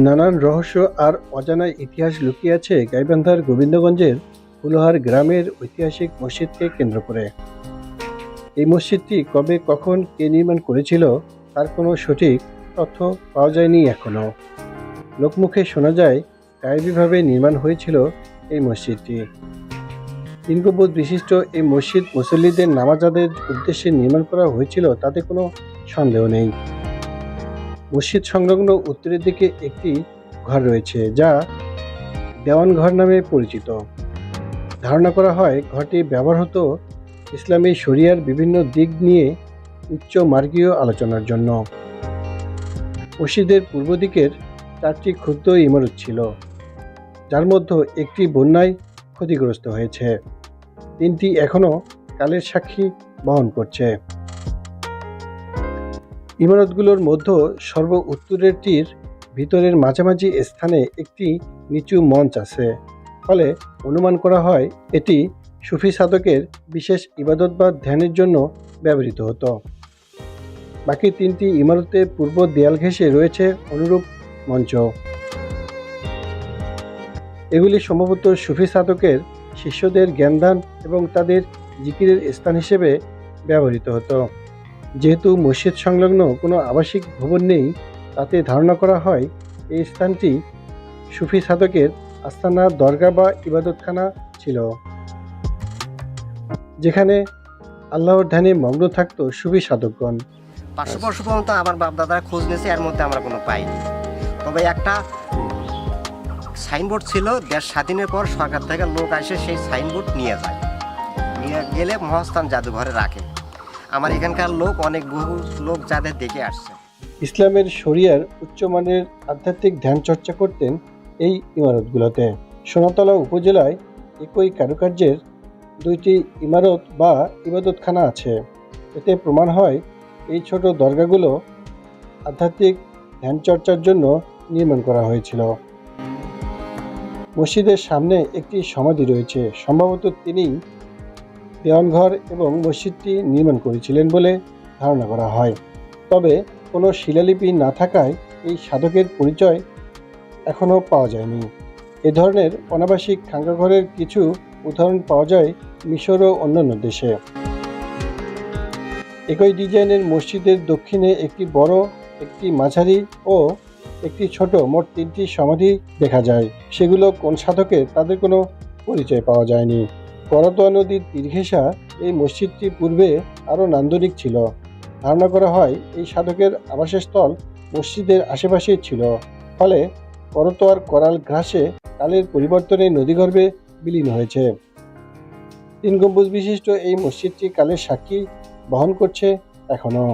নানান রহস্য আর অজানা ইতিহাস লুকিয়ে আছে গাইবান্ধার গোবিন্দগঞ্জের ফুলহার গ্রামের ঐতিহাসিক মসজিদকে কেন্দ্র করে। এই মসজিদটি কবে কখন কে নির্মাণ করেছিল তার কোনো সঠিক তথ্য পাওয়া যায়নি এখনো। লোকমুখে শোনা যায় গায়েবীভাবে নির্মাণ হয়েছিল এই মসজিদটি। 3 গম্বুজ বিশিষ্ট এই মসজিদ মুসল্লিদের নামাজ আদায়ের উদ্দেশ্যে নির্মাণ করা হয়েছিল তাতে কোনো সন্দেহ নেই। মসজিদ সংলগ্ন উত্তরের দিকে একটি ঘর রয়েছে যা দেওয়ান ঘর নামে পরিচিত। ধারণা করা হয় ঘরটি ব্যবহার হতো ইসলামী শরিয়ার বিভিন্ন দিক নিয়ে উচ্চ মার্গীয় আলোচনার জন্য। মসজিদের পূর্ব দিকের 4টি ক্ষুদ্র ইমারত ছিল, যার মধ্যে একটি বন্যায় ক্ষতিগ্রস্ত হয়েছে। 3টি এখনও কালের সাক্ষী বহন করছে। ইমারতগুলোর মধ্যে সর্ব উত্তরেরটির ভিতরের মাঝামাঝি স্থানে একটি নিচু মঞ্চ আছে, ফলে অনুমান করা হয় এটি সুফি সাধকের বিশেষ ইবাদত বা ধ্যানের জন্য ব্যবহৃত হতো। বাকি 3টি ইমারতের পূর্ব দেয়াল ঘেঁষে রয়েছে অনুরূপ মঞ্চ। এগুলি সম্ভবত সুফি সাধকের শিষ্যদের জ্ঞানদান এবং তাদের জিকিরের স্থান হিসেবে ব্যবহৃত হতো। যেহেতু মসজিদ সংলগ্ন কোনো আবাসিক ভবন নেই, তাতে ধারণা করা হয় এই স্থানটি সুফি সাধকের আস্তানা, দরগা বা ইবাদতখানা ছিল, যেখানে আল্লাহর ধ্যানে মগ্ন থাকত সুফি সাধকগণ। 500 বছর পর্যন্ত আমার বাপ দাদারা খোঁজ নিয়েছে, এর মধ্যে আমরা কোনো পাইনি। তবে একটা সাইনবোর্ড ছিল, দেশ স্বাধীনের পর সরকার থেকে লোক আসে সেই সাইনবোর্ড নিয়ে যায়, নিয়ে গেলে মহাস্থান জাদুঘরে রাখে। আমার এখানকার লোক অনেক বহু লোক যাদের দেখে আসছে। ইসলামের শরিয়ার উচ্চমানের আধ্যাত্মিক ধ্যান চর্চা করতেন এই ইমারতগুলোতে। সোনাতলা উপজেলায় একই কারুকার্যের 2টি ইমারত বা ইবাদতখানা আছে। এতে প্রমাণ হয় এই ছোট দরগাগুলো আধ্যাত্মিক ধ্যান চর্চার জন্য নির্মাণ করা হয়েছিল। মসজিদের সামনে একটি সমাধি রয়েছে, সম্ভবত তিনি দেওয়ানঘর এবং মসজিদটি নির্মাণ করেছিলেন বলে ধারণা করা হয়। তবে কোনো শিলালিপি না থাকায় এই সাধকের পরিচয় এখনও পাওয়া যায়নি। এ ধরনের অনাবাসিক খাঙ্গাঘরের কিছু উদাহরণ পাওয়া যায় মিশর ও অন্যান্য দেশে। একই ডিজাইনের মসজিদের দক্ষিণে একটি বড়, একটি মাঝারি ও একটি ছোট, মোট 3টি সমাধি দেখা যায়। সেগুলো কোন সাধকের তাদের কোনো পরিচয় পাওয়া যায়নি। করতোয়া নদীর তীর ঘেঁষা এই মসজিদটি পূর্বে আরও নান্দনিক ছিল। ধারণা করা হয় এই সাধকের আবাসস্থল মসজিদের আশেপাশেই ছিল, ফলে করতোয়ার করাল গ্রাসে কালের পরিবর্তনে নদীগর্ভে বিলীন হয়েছে। 3 গম্বুজ বিশিষ্ট এই মসজিদটি কালের সাক্ষী বহন করছে এখনও।